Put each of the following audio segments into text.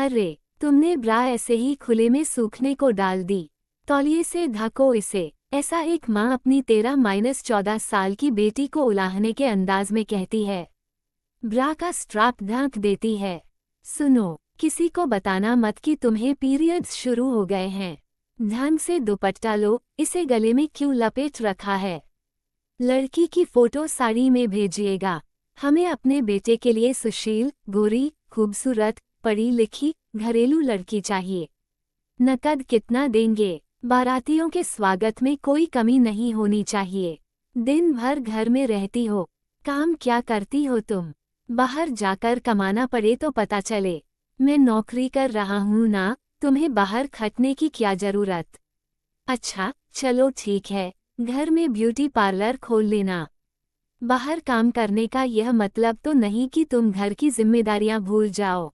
अरे, तुमने ब्रा ऐसे ही खुले में सूखने को डाल दी। तौलिए से ढको इसे। ऐसा एक माँ अपनी 13-14 साल की बेटी को उलाहने के अंदाज में कहती है। ब्रा का स्ट्रैप ढक देती है। सुनो, किसी को बताना मत कि तुम्हें पीरियड्स शुरू हो गए हैं। ढंग से दुपट्टा लो, इसे गले में क्यों लपेट रखा है। लड़की की फोटो साड़ी में भेजिएगा। हमें अपने बेटे के लिए सुशील, गोरी, खूबसूरत, पढ़ी लिखी, घरेलू लड़की चाहिए। नकद कितना देंगे? बारातियों के स्वागत में कोई कमी नहीं होनी चाहिए। दिन भर घर में रहती हो, काम क्या करती हो तुम? बाहर जाकर कमाना पड़े तो पता चले। मैं नौकरी कर रहा हूँ ना, तुम्हें बाहर खटने की क्या जरूरत? अच्छा, चलो ठीक है, घर में ब्यूटी पार्लर खोल लेना। बाहर काम करने का यह मतलब तो नहीं कि तुम घर की जिम्मेदारियां भूल जाओ।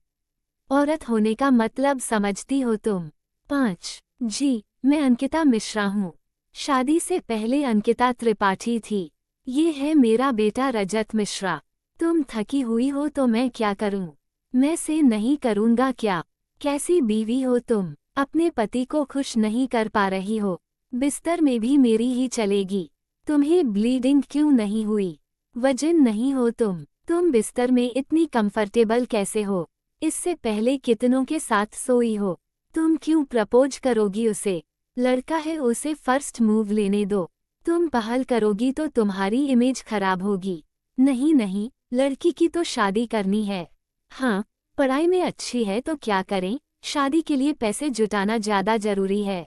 औरत होने का मतलब समझती हो तुम? 5 जी, मैं अंकिता मिश्रा हूँ। शादी से पहले अंकिता त्रिपाठी थी। ये है मेरा बेटा रजत मिश्रा। तुम थकी हुई हो तो मैं क्या करूँ? मैं से नहीं करूँगा क्या? कैसी बीवी हो तुम? अपने पति को खुश नहीं कर पा रही हो। बिस्तर में भी मेरी ही चलेगी। तुम्हें ब्लीडिंग क्यों नहीं हुई? वजन नहीं हो तुम? तुम बिस्तर में इतनी कंफर्टेबल कैसे हो? इससे पहले कितनों के साथ सोई हो? तुम क्यों प्रपोज करोगी उसे? लड़का है, उसे फर्स्ट मूव लेने दो। तुम पहल करोगी तो तुम्हारी इमेज खराब होगी। नहीं नहीं, लड़की की तो शादी करनी है। हाँ, पढ़ाई में अच्छी है तो क्या करें, शादी के लिए पैसे जुटाना ज़्यादा जरूरी है।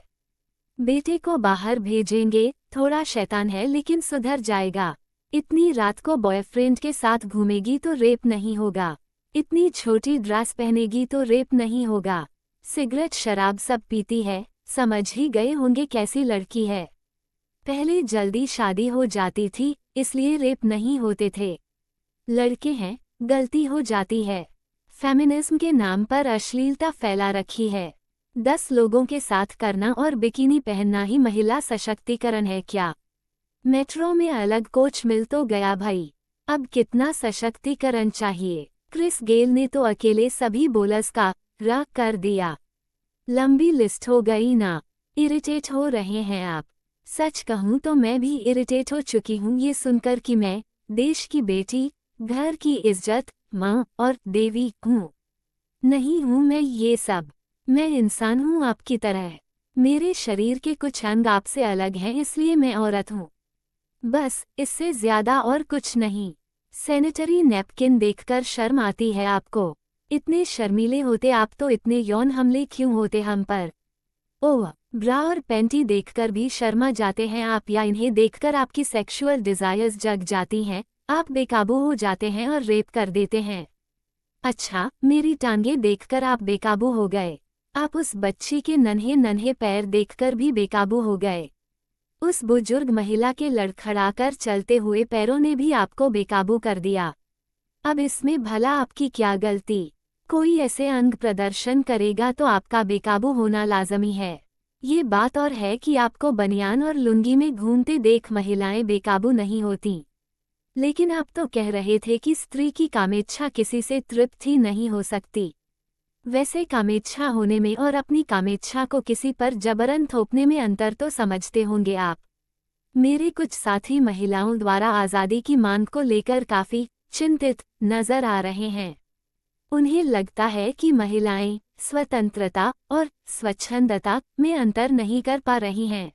बेटे को बाहर भेजेंगे, थोड़ा शैतान है लेकिन सुधर जाएगा। इतनी रात को बॉयफ्रेंड के साथ घूमेगी तो रेप नहीं होगा। इतनी छोटी ड्रेस पहनेगी तो रेप नहीं होगा। सिगरेट शराब सब पीती है, समझ ही गए होंगे कैसी लड़की है। पहले जल्दी शादी हो जाती थी, इसलिए रेप नहीं होते थे। लड़के हैं, गलती हो जाती है। फेमिनिज्म के नाम पर अश्लीलता फैला रखी है। 10 लोगों के साथ करना और बिकिनी पहनना ही महिला सशक्तिकरण है क्या? मेट्रो में अलग कोच मिल तो गया भाई, अब कितना सशक्तिकरण चाहिए? क्रिस गेल ने तो अकेले सभी बोलर्स का रख कर दिया। लंबी लिस्ट हो गई ना? इरिटेट हो रहे हैं आप? सच कहूँ तो मैं भी इरिटेट हो चुकी हूँ ये सुनकर कि मैं देश की बेटी, घर की इज्जत, माँ और देवी हूँ। नहीं हूँ मैं ये सब। मैं इंसान हूँ आपकी तरह। मेरे शरीर के कुछ अंग आपसे अलग हैं, इसलिए मैं औरत हूँ। बस, इससे ज्यादा और कुछ नहीं। सैनिटरी नैपकिन देखकर शर्म आती है आपको? इतने शर्मीले होते आप तो इतने यौन हमले क्यों होते हम पर? ओह, ब्रा और पैंटी देखकर भी शर्मा जाते हैं आप, या इन्हें देखकर आपकी सेक्सुअल डिजायर्स जग जाती हैं, आप बेकाबू हो जाते हैं और रेप कर देते हैं? अच्छा, मेरी टांगे देखकर आप बेकाबू हो गए। आप उस बच्ची के नन्हे नन्हे पैर देखकर भी बेकाबू हो गए। उस बुजुर्ग महिला के लड़खड़ाकर चलते हुए पैरों ने भी आपको बेकाबू कर दिया। अब इसमें भला आपकी क्या गलती? कोई ऐसे अंग प्रदर्शन करेगा तो आपका बेकाबू होना लाजमी है। ये बात और है कि आपको बनियान और लुंगी में घूमते देख महिलाएं बेकाबू नहीं होती। लेकिन आप तो कह रहे थे कि स्त्री की कामेच्छा किसी से तृप्त ही नहीं हो सकती। वैसे कामेच्छा होने में और अपनी कामेच्छा को किसी पर जबरन थोपने में अंतर तो समझते होंगे आप। मेरे कुछ साथी महिलाओं द्वारा आज़ादी की मांग को लेकर काफ़ी चिंतित नजर आ रहे हैं। उन्हें लगता है कि महिलाएं स्वतंत्रता और स्वच्छंदता में अंतर नहीं कर पा रही हैं।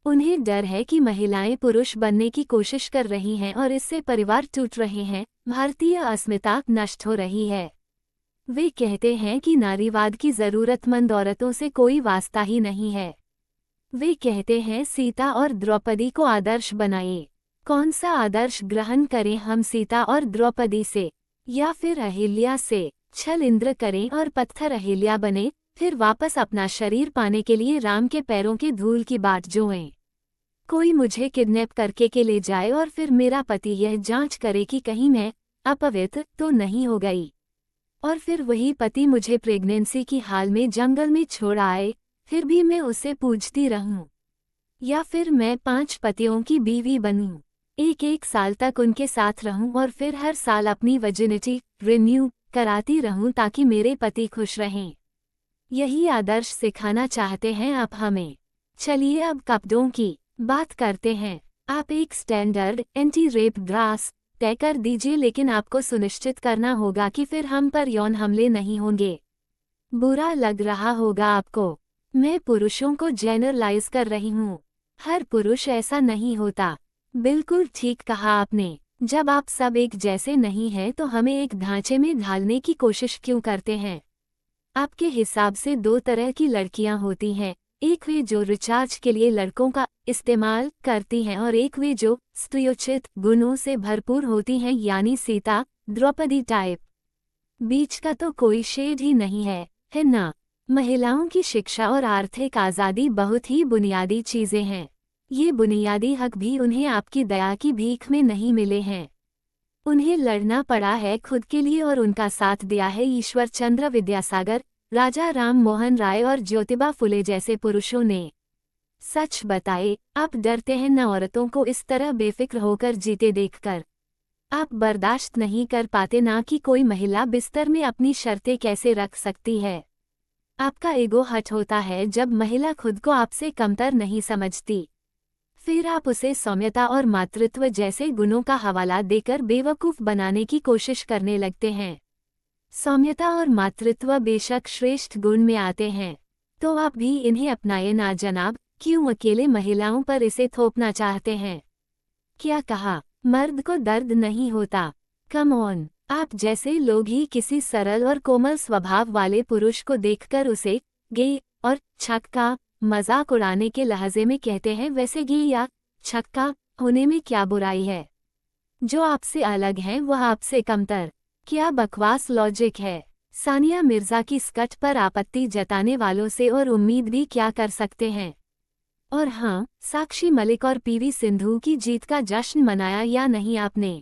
उन्हें डर है कि महिलाएं पुरुष बनने की कोशिश कर रही हैं और इससे परिवार टूट रहे हैं, भारतीय अस्मिता नष्ट हो रही है। वे कहते हैं कि नारीवाद की जरूरतमंद औरतों से कोई वास्ता ही नहीं है। वे कहते हैं सीता और द्रौपदी को आदर्श बनाइए। कौन सा आदर्श ग्रहण करें हम, सीता और द्रौपदी से या फिर अहिल्या से? छल इंद्र करें और पत्थर अहिल्या बने, फिर वापस अपना शरीर पाने के लिए राम के पैरों के धूल की बाट जोएं। कोई मुझे किडनैप करके के ले जाए और फिर मेरा पति यह जांच करे कि कहीं मैं अपवित्र तो नहीं हो गई, और फिर वही पति मुझे प्रेगनेंसी की हाल में जंगल में छोड़ आए, फिर भी मैं उसे पूछती रहूं। या फिर मैं 5 पतियों की बीवी बनूं, 1-1 साल तक उनके साथ रहूं और फिर हर साल अपनी वर्जिनिटी रिन्यू कराती रहूं ताकि मेरे पति खुश रहें। यही आदर्श सिखाना चाहते हैं आप हमें। चलिए अब कपड़ों की बात करते हैं। आप एक स्टैंडर्ड एंटी रेप ड्रेस तय कर दीजिए, लेकिन आपको सुनिश्चित करना होगा कि फिर हम पर यौन हमले नहीं होंगे। बुरा लग रहा होगा आपको, मैं पुरुषों को जनरलाइज कर रही हूँ। हर पुरुष ऐसा नहीं होता। बिल्कुल ठीक कहा आपने। जब आप सब एक जैसे नहीं हैं तो हमें एक ढांचे में ढालने की कोशिश क्यों करते हैं? आपके हिसाब से दो तरह की लड़कियां होती हैं, एक वे जो रिचार्ज के लिए लड़कों का इस्तेमाल करती हैं और एक वे जो स्त्रियोचित गुणों से भरपूर होती हैं, यानी सीता द्रौपदी टाइप। बीच का तो कोई शेड ही नहीं है ना? महिलाओं की शिक्षा और आर्थिक आज़ादी बहुत ही बुनियादी चीज़ें हैं। ये बुनियादी हक भी उन्हें आपकी दया की भीख में नहीं मिले हैं। उन्हें लड़ना पड़ा है खुद के लिए और उनका साथ दिया है ईश्वर चंद्र विद्यासागर, राजा राम मोहन राय और ज्योतिबा फुले जैसे पुरुषों ने। सच बताए, आप डरते हैं न औरतों को इस तरह बेफिक्र होकर जीते देखकर। आप बर्दाश्त नहीं कर पाते ना कि कोई महिला बिस्तर में अपनी शर्तें कैसे रख सकती है। आपका ईगो हर्ट होता है जब महिला खुद को आपसे कमतर नहीं समझती। फिर आप उसे सौम्यता और मातृत्व जैसे गुणों का हवाला देकर बेवकूफ़ बनाने की कोशिश करने लगते हैं। सौम्यता और मातृत्व बेशक श्रेष्ठ गुण में आते हैं, तो आप भी इन्हें अपनाए ना जनाब। क्यों अकेले महिलाओं पर इसे थोपना चाहते हैं? क्या कहा? मर्द को दर्द नहीं होता? कम ऑन, आप जैसे लोग ही किसी सरल और कोमल स्वभाव वाले पुरुष को देखकर उसे गे और छक्का मजाक उड़ाने के लहजे में कहते हैं। वैसे गे या छक्का होने में क्या बुराई है? जो आपसे अलग हैं वह आपसे कमतर। क्या बकवास लॉजिक है? सानिया मिर्जा की स्कट पर आपत्ति जताने वालों से और उम्मीद भी क्या कर सकते हैं? और हाँ, साक्षी मलिक और पीवी सिंधु की जीत का जश्न मनाया या नहीं आपने?